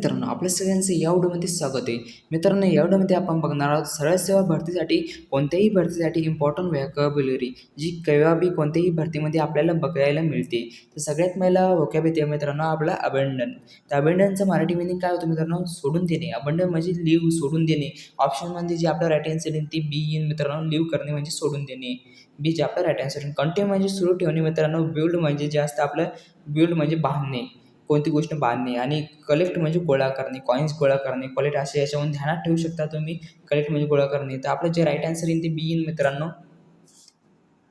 मित्रांनो, आपल्या सगळ्यांचं या व्हिडिओमध्ये स्वागत आहे. मित्रांनो, या व्हिडिओमध्ये आपण बघणार आहोत सरळ सेवा भरतीसाठी कोणत्याही भरतीसाठी इम्पॉर्टंट व्होकॅब्युलरी जी केव्हाबी कोणत्याही भरतीमध्ये आपल्याला बघायला मिळते. तर सगळ्यात पहिला व्होकॅब येते मित्रांनो आपला अबंडन. तर अबंडनचं मराठी मिनिंग काय होतं मित्रांनो? सोडून देणे. अबंडन म्हणजे लिव्ह, सोडून देणे. ऑप्शनमध्ये जे आपलं राईट आन्सर येईल ती बी येईल मित्रांनो. लिव्ह करणे म्हणजे सोडून देणे. बी जे आपलं राईट आन्सर येईल. कंटिन्यू म्हणजे सुरू ठेवणे मित्रांनो. बिल्ड म्हणजे जे असतं आपलं बिल्ड म्हणजे बांधणे. कोणती गोष्ट बांधणे. आणि कलेक्ट म्हणजे गोळा करणे, कॉईन्स गोळा करणे. कलेक्ट असे याच्यावरून ध्यानात ठेवू शकता तुम्ही. कलेक्ट म्हणजे गोळा करणे. तर आपलं जे राईट आन्सर येईल ते बी येईल मित्रांनो.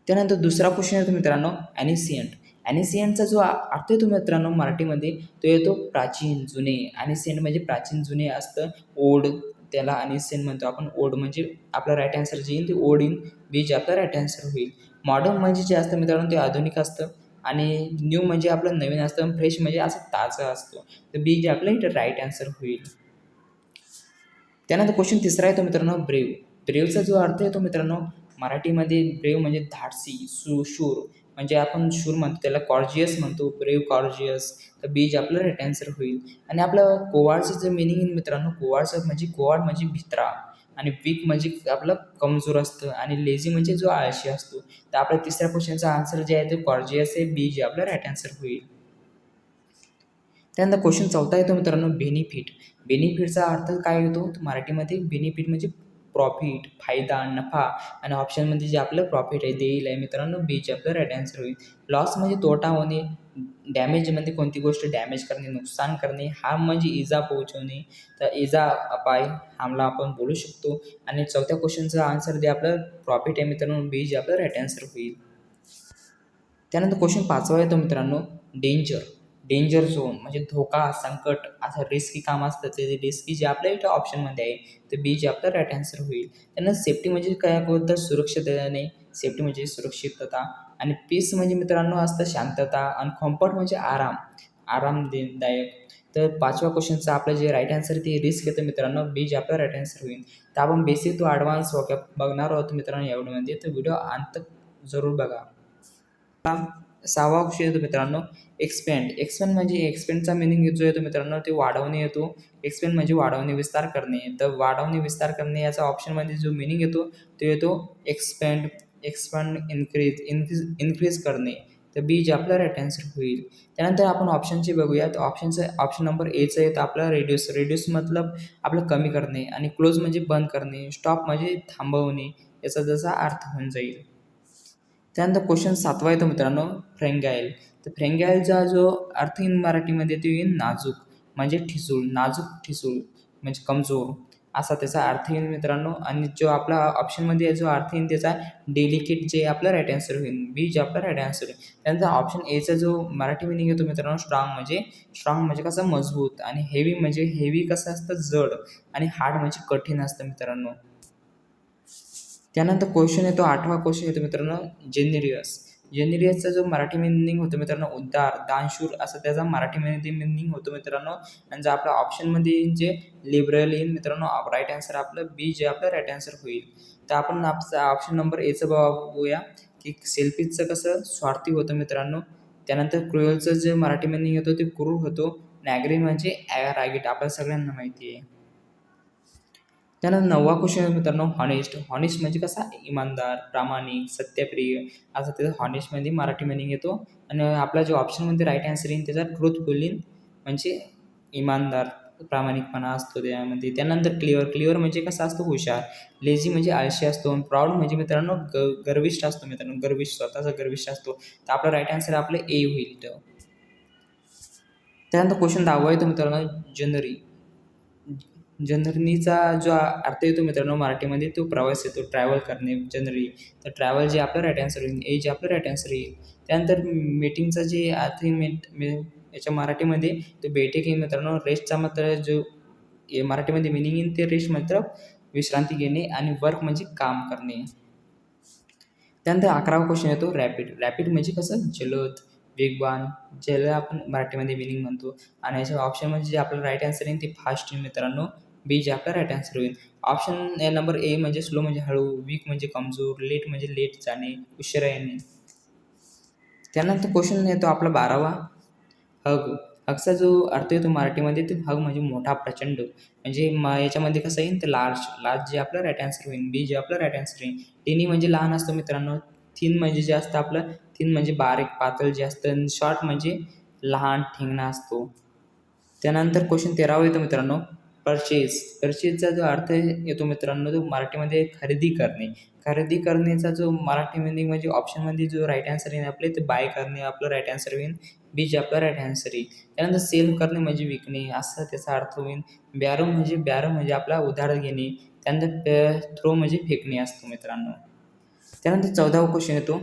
त्यानंतर दुसरा क्वेश्चन येतो मित्रांनो ॲनिसियंट. ॲनिसियंटचा जो अर्थ येतो मित्रांनो मराठीमध्ये तो येतो प्राचीन, जुने. ॲनिसियंट म्हणजे प्राचीन, जुने असतं. ओल्ड त्याला ॲनिसियंट म्हणतो आपण. ओल्ड म्हणजे आपला राईट आन्सर जे येईल ते ओल्ड इन बी जे आपला राईट आन्सर होईल. मॉडर्न म्हणजे जे असतं मित्रांनो ते आधुनिक असतं. आणि न्यू म्हणजे आपलं नवीन असतं. फ्रेश म्हणजे असं ताजं असतं. तर बी जे आपलं इथं राईट आन्सर होईल. त्यानंतर क्वेश्चन तिसरा येतो मित्रांनो ब्रेव. ब्रेवचा जो अर्थ येतो मित्रांनो मराठीमध्ये ब्रेव म्हणजे धाडसी, शूर. म्हणजे आपण शूर म्हणतो त्याला कॉर्जियस म्हणतो. ब्रेव, कॉर्जियस. तर बी जे आपलं राईट आन्सर होईल. आणि आपलं कोवाडचं जे मिनिंग आहे मित्रांनो कोवाडचं म्हणजे कोवाड म्हणजे भित्रा. आणि वीक म्हणजे आपलं कमजोर असतं. आणि लेझी म्हणजे जो आळशी असतो. तर आपल्या तिसऱ्या क्वेश्चनचा आन्सर जे आहे ते कॉर्जियस आहे. बी जे आपलं राईट आन्सर होईल. त्यानंतर क्वेश्चन चौथा येतो मित्रांनो बेनिफिट. बेनिफिटचा अर्थ काय येतो मराठीमध्ये? बेनिफिट म्हणजे प्रॉफिट, फायदा, नफा. आणि ऑप्शनमध्ये जे आपलं प्रॉफिट आहे देईल आहे मित्रांनो बी जे आपलं राईट आन्सर होईल. लॉस म्हणजे तोटा होणे. डॅमेज म्हणजे कोणती गोष्ट डॅमेज करणे, नुकसान करणे. हार्म म्हणजे इजा पोहोचवणे. तर इजा, अपाय, हार्मला आपण बोलू शकतो. आणि चौथ्या क्वेश्चनचा आन्सर जे आपलं प्रॉफिट आहे मित्रांनो बी जे आपलं राईट आन्सर होईल. त्यानंतर क्वेश्चन पाचवा येतो मित्रांनो डेंजर. डेंजर झोन म्हणजे धोका, संकट, असं रिस्की काम असतं ते रिस्की जे आपल्या इथं ऑप्शनमध्ये आहे ते बी जे आपलं राईट आन्सर होईल. त्यानंतर सेफ्टी म्हणजे काय होतं सुरक्षिततेने. सेफ्टी म्हणजे सुरक्षितता. आणि पीस म्हणजे मित्रांनो असतं शांतता. आणि कम्फर्ट म्हणजे आराम, आरामदायक. तर पाचव्या क्वेश्चनचं आपलं जे राईट आन्सर ते रिस्क येतं मित्रांनो बी जे आपलं राईट आन्सर होईल. तर आपण बेसिक टू ॲडव्हान्स बघणार आहोत मित्रांनो या व्हिडिओमध्ये. तर व्हिडिओ अंत जरूर बघा. सहावा क्वेश्चन येतो मित्रांनो एक्सपेंड. एक्सपेंड म्हणजे एक्सपेंडचा मिनिंग जो येतो मित्रांनो ते वाढवणे येतो. एक्सपेंड म्हणजे वाढवणे, विस्तार करणे. तर वाढवणे, विस्तार करणे याचा ऑप्शनमध्ये जो मिनिंग येतो तो येतो एक्सपेंड, एक्सपांड, इन्क्रीज करणे. तर बी जे आपला राईट आन्सर होईल. त्यानंतर आपण ऑप्शनचे बघूया. तर ऑप्शन नंबर एचं येतं आपलं रेड्यूस. रेड्यूस मतलब आपलं कमी करणे. आणि क्लोज म्हणजे बंद करणे. स्टॉप म्हणजे थांबवणे. याचा जसा अर्थ होऊन जाईल. त्यानंतर क्वेश्चन सातवा येतो मित्रांनो फ्रेंगाईल. तर फ्रेंगाईलचा जो अर्थ इन मराठीमध्ये तो येईल नाजूक म्हणजे ठिसूळ. नाजूक, ठिसूळ म्हणजे कमजोर असा त्याचा अर्थ येईल मित्रांनो. आणि जो आपला ऑप्शनमध्ये जो अर्थ येईल त्याचा डेलिकेट जे आपलं राईट आन्सर होईल. बी जे आपलं राईट आन्सर होईल. त्यानंतर ऑप्शन एचा जो मराठी मिनिंग येतो मित्रांनो स्ट्रॉंग म्हणजे कसं मजबूत. आणि हेवी म्हणजे हेवी कसं असतं जड. आणि हार्ड म्हणजे कठीण असतं मित्रांनो. त्यानंतर क्वेश्चन येतो आठवा क्वेश्चन येतो मित्रांनो जेनेरियस. जेनेरियसचा जो मराठी मिनिंग होतो मित्रांनो उद्धार, दानशूर असं त्याचा मराठीमध्ये मिनिंग होतो मित्रांनो. आणि जर आपल्या ऑप्शनमध्ये जे लिबरल येईल मित्रांनो राईट आन्सर आपलं बी जे आपलं राईट आन्सर होईल. तर आपण ऑप्शन नंबर एचं बघूया की सेल्फिशचं कसं स्वार्थी होतं मित्रांनो. त्यानंतर क्रुएलचं जे मराठी मिनिंग येतो ते क्रूर होतो. नॅग्री म्हणजे रागीट आपल्या सगळ्यांना माहिती आहे. त्यानंतर नववा क्वेश्चन मित्रांनो हॉनेस्ट. हॉनेस्ट म्हणजे कसा इमानदार, प्रामाणिक, सत्यप्रिय असं त्याचा हॉनेस्टमध्ये मराठी मिनिंग येतो. आणि आपला जो ऑप्शनमध्ये राईट आन्सर येईल त्याचा ट्रूथफुल म्हणजे इमानदार, प्रामाणिकपणा असतो त्यामध्ये. त्यानंतर क्लिअर म्हणजे कसा असतो हुशार. लेझी म्हणजे आळशी असतो. प्राऊड म्हणजे मित्रांनो गर्विष्ठ असतो मित्रांनो. गर्विष्ठ, स्वतःचा गर्विष्ठ असतो. तर आपलं राईट आन्सर आपलं ए होईल. त्यानंतर क्वेश्चन 10वा येतो मित्रांनो जनरी. जनरनीचा जो अर्थ येतो मित्रांनो मराठीमध्ये तो प्रवास येतो. ट्रॅव्हल करणे जनरली. तर ट्रॅव्हल जे आपलं राईट आन्सर होईल. ए जे आपलं राईट आन्सर येईल. त्यानंतर मीटिंगचा जे अर्थ याच्या मराठीमध्ये तो बैठक येईल मित्रांनो. रेस्टचा मात्र जो मराठीमध्ये मिनिंग येईल ते रेस्ट मात्र विश्रांती घेणे. आणि वर्क म्हणजे काम करणे. त्यानंतर 11वा क्वेश्चन येतो रॅपिड. रॅपिड म्हणजे कसं जलद, वेगवान, ज्याला आपण मराठीमध्ये मिनिंग म्हणतो. आणि याच्या ऑप्शनमध्ये जे आपलं राईट आन्सर येईल ते फास्ट येईल मित्रांनो. बी जे आपला राईट आन्सर होईल. ऑप्शन नंबर ए म्हणजे स्लो म्हणजे हळू, वीक म्हणजे कमजोर, लेट म्हणजे लेट जाणे, उशिरा येणे. त्यानंतर क्वेश्चन येतो आपला 12वा हग. हगचा जो अर्थ येतो मराठीमध्ये तो हग म्हणजे मोठा प्रचंड, म्हणजे याच्यामध्ये कसं येईल तर लार्ज, लार्ज जे आपलं राईट आन्सर होईल, बी जे आपलं राईट आन्सर येईल. टिनी म्हणजे लहान असतो मित्रांनो, थिन म्हणजे जे असतं आपलं, थिन म्हणजे बारीक पातळ जे असतं, शॉर्ट म्हणजे लहान ठिंगणा असतो. त्यानंतर क्वेश्चन 13 येतो मित्रांनो, परचेज. परचेजचा जो अर्थ येतो मित्रांनो तो मराठीमध्ये खरेदी करणे. खरेदी करण्याचा जो मराठीमध्ये म्हणजे ऑप्शनमध्ये जो राईट आन्सर येईल आपले ते बाय करणे आपलं राईट आन्सर होईल, बी जे आपलं राईट आन्सर येईल. त्यानंतर सेल करणे म्हणजे विकणे असा त्याचा अर्थ होईल. बॅरो म्हणजे आपला उधार घेणे. त्यानंतर थ्रो म्हणजे फेकणे असतो मित्रांनो. त्यानंतर 14वा क्वेश्चन येतो,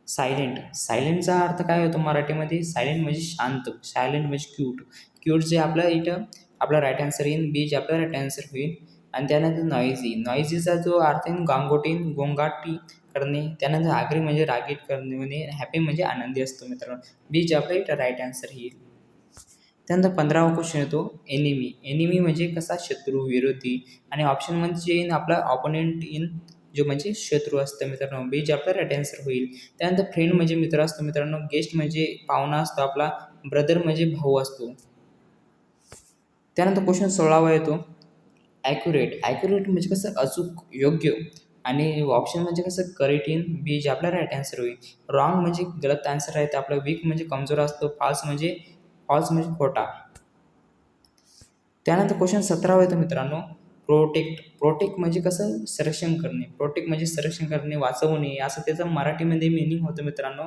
सायलेंट. सायलेंटचा अर्थ काय होतो मराठीमध्ये? सायलेंट म्हणजे शांत, सायलेंट म्हणजे क्यूट. क्यूट जे आपलं इथं आपला राईट आन्सर येईल, बी जे आपला राईट आन्सर होईल. आणि त्यानंतर नॉईझी. नॉईझीचा जो अर्थ येईल गोंगाटी करणे. त्यानंतर आग्री म्हणजे रागीट करणे, म्हणजे हॅपी म्हणजे आनंदी असतो मित्रांनो, बी जे आपला इथं राईट आन्सर येईल. त्यानंतर 15वा क्वेश्चन येतो, एनिमी. एनिमी म्हणजे कसा? शत्रू, विरोधी. आणि ऑप्शन म्हणजे येईल आपला ऑपोनेंट इन, जो म्हणजे शत्रू असतं मित्रांनो, बी जे आपला राईट आन्सर होईल. त्यानंतर फ्रेंड म्हणजे मित्र असतो मित्रांनो, गेस्ट म्हणजे पाहुणा असतो आपला, ब्रदर म्हणजे भाऊ असतो. त्यानंतर क्वेश्चन 16वा येतो, ॲक्युरेट. ॲक्युरेट म्हणजे कसं? अचूक, योग्य. आणि ऑप्शन म्हणजे कसं? करेक्ट इन, बी जे आपला राईट आन्सर होईल. रॉंग म्हणजे गलत आन्सर आहे ते आपलं, वीक म्हणजे कमजोर असतो, फॉल्स म्हणजे खोटा. त्यानंतर क्वेश्चन 17 येतो मित्रांनो, प्रोटेक्ट. प्रोटेक्ट म्हणजे कसं? संरक्षण करणे. प्रोटेक्ट म्हणजे संरक्षण करणे, वाचवणे असं त्याचं मराठीमध्ये मीनिंग होतं मित्रांनो.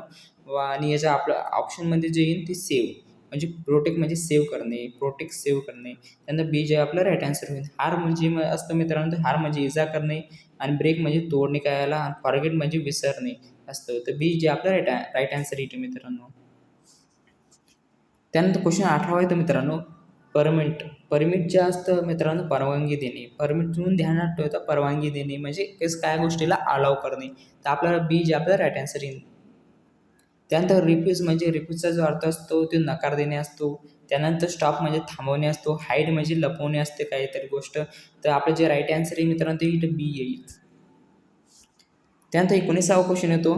आणि याच्या आपलं ऑप्शनमध्ये जे येईल ते सेव्ह, म्हणजे प्रोटेक्ट म्हणजे सेव्ह करणे, प्रोटेक्ट सेव्ह करणे. त्यानंतर बी जे आपलं राईट आन्सर होईल. हार म्हणजे असतं मित्रांनो, तर हार म्हणजे इजा करणे, आणि ब्रेक म्हणजे तोडणे करायला, आणि फॉरगेट म्हणजे विसरणे असतं. तर बी जे आपलं राईट आन्सर येतो मित्रांनो. त्यानंतर क्वेश्चन 18 येतो मित्रांनो, परमिट. परमिट जे असतं मित्रांनो परवानगी देणे. परमिट म्हणून ध्यानात ठेवता परवानगी देणे म्हणजे काय गोष्टीला अलाव करणे. तर आपल्याला बी जे आपल्याला राईट आन्सर येईल. त्यानंतर रिफ्यूज म्हणजे रिफ्यूजचा जो अर्थ असतो तो नकार देणे असतो. त्यानंतर स्टॉप म्हणजे थांबवणे असतो. हाईड म्हणजे लपवणे असते काहीतरी गोष्ट. तर आपलं जे राईट आन्सर आहे मित्रांनो ते इथं बी येईल. त्यानंतर 19वा क्वेश्चन येतो,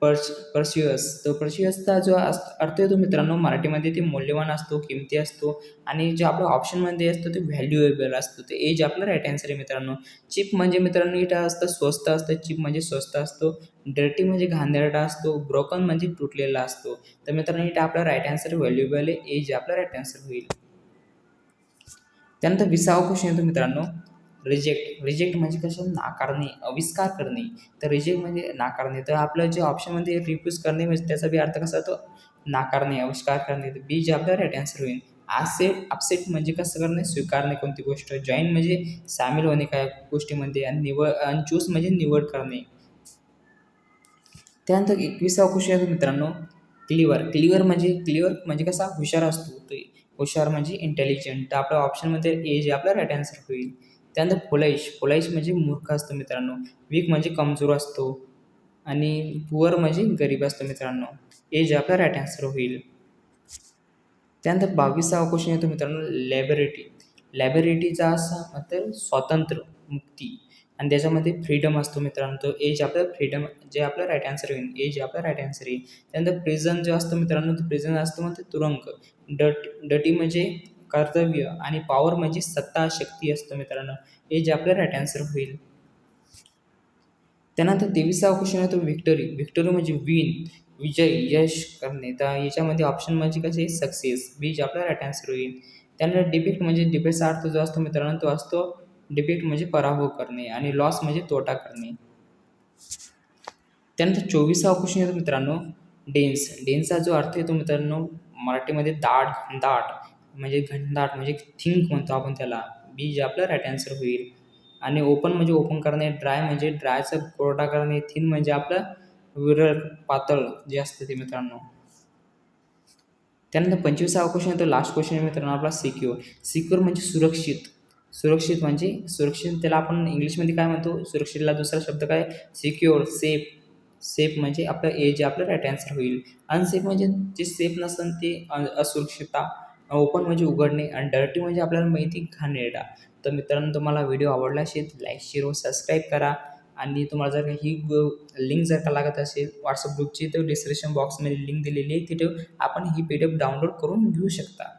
पर्च्युअस. तर पर्च्युअसचा जो अर्थ येतो मित्रांनो मराठीमध्ये ते मौल्यवान असतो, किमती असतो. आणि जो आपला ऑप्शनमध्ये असतो ते व्हॅल्युएबल असतो. ते एज आपलं राईट आन्सर आहे मित्रांनो. चीप म्हणजे मित्रांनो इथं असतं स्वस्त असतं, चीप म्हणजे स्वस्त असतो. डर्टी म्हणजे घाणेरडा असतो. ब्रोकन म्हणजे तुटलेला असतो. तर मित्रांनो इथं आपला राईट आन्सर व्हॅल्युएबल आहे, एज आपला राईट आन्सर होईल. त्यानंतर 20वा क्वेश्चन येतो मित्रांनो, रिजेक्ट. रिजेक्ट म्हणजे कसं? नाकारणे, अविष्कार करणे. तर रिजेक्ट म्हणजे नाकारणे. तर आपलं जे ऑप्शनमध्ये रिफ्यूज करणे म्हणजे त्याचा बी अर्थ कसा होतो? नाकारणे, अविष्कार करणे. तर बी जे आपलं राईट आन्सर होईल. अपसेट म्हणजे कसं करणे? स्वीकारणे कोणती गोष्ट. जॉईन म्हणजे सामील होणे काय गोष्टीमध्ये. आणि चूज म्हणजे निवड करणे. त्यानंतर 21वा क्वेश्चन येतो मित्रांनो, क्लिअर म्हणजे कसा? हुशार असतो. तो हुशार म्हणजे इंटेलिजंट. तर आपल्या ऑप्शनमध्ये ए जे आपला राईट आन्सर होईल. त्यानंतर फुलाईश म्हणजे मूर्ख असतो मित्रांनो. वीक म्हणजे कमजोर असतो. आणि पुअर म्हणजे गरीब असतो मित्रांनो. ए जे आपला राईट आन्सर होईल. त्यानंतर 22वा क्वेश्चन येतो मित्रांनो, लॅबोरेटरी. लॅबोरेटरीचा असा मतलब स्वातंत्र्य, मुक्ती. आणि त्याच्यामध्ये फ्रीडम असतो मित्रांनो. तो एज आपलं फ्रीडम जे आपलं राईट आन्सर होईल, एज आपलं राईट आन्सर येईल. त्यानंतर प्रिझन जे असतं मित्रांनो, तर प्रिझन असतं म्हणजे तुरुंग. डटी म्हणजे कर्तव्य, आणि पॉवर म्हणजे सत्ता, शक्ती असतं मित्रांनो. एज आपलं राईट आन्सर होईल. त्यानंतर 23वा क्वेश्चन येतो, व्हिक्टरी. व्हिक्टरी म्हणजे विन, विजय, यश करणे. तर याच्यामध्ये ऑप्शन म्हणजे कसे? सक्सेस, बी जे आपला राईट आन्सर होईल. त्यानंतर डिफेक्ट म्हणजे डिफेक्टचा अर्थ जो असतो मित्रांनो तो असतो डिफेक्ट म्हणजे पराभव करणे, आणि लॉस म्हणजे तोटा करणे. त्यानंतर 24वा क्वेश्चन येतो मित्रांनो, डेन्स. डेन्सचा जो अर्थ येतो मित्रांनो मराठीमध्ये दाट, घनदाट. म्हणजे घनदाट म्हणजे थिंक म्हणतो आपण त्याला, बी जे आपलं राईट आन्सर होईल. आणि ओपन म्हणजे ओपन करणे, ड्राय म्हणजे ड्रायचा कोरडा करणे, थिन म्हणजे आपलं विरळ, पातळ जे असतं ते मित्रांनो. त्यानंतर 25वा क्वेश्चन येतो, लास्ट क्वेश्चन आहे मित्रांनो आपला, सिक्युअर. सिक्युअर म्हणजे सुरक्षित. सुरक्षित म्हणजे सुरक्षित त्याला आपण इंग्लिशमध्ये काय म्हणतो? सुरक्षितला दुसरा शब्द काय? Secure, safe. सेफ म्हणजे आपलं ए जे आपलं राईट आन्सर होईल. अनसेफ म्हणजे जे सेफ नसन ते असुरक्षितता. ओपन म्हणजे उघडणे, आणि डर्टी म्हणजे आपल्याला माहिती घाणेरडा. तर मित्रांनो तुम्हाला व्हिडिओ आवडला असेल लाईक, शेअर व सबस्क्राईब करा. आणि तुम्हाला जर ही लिंक जर का लागत असेल व्हॉट्सअप ग्रुपची तर डिस्क्रिप्शन बॉक्समध्ये लिंक दिलेली आहे, तिथे आपण ही PDF डाउनलोड करून घेऊ शकता.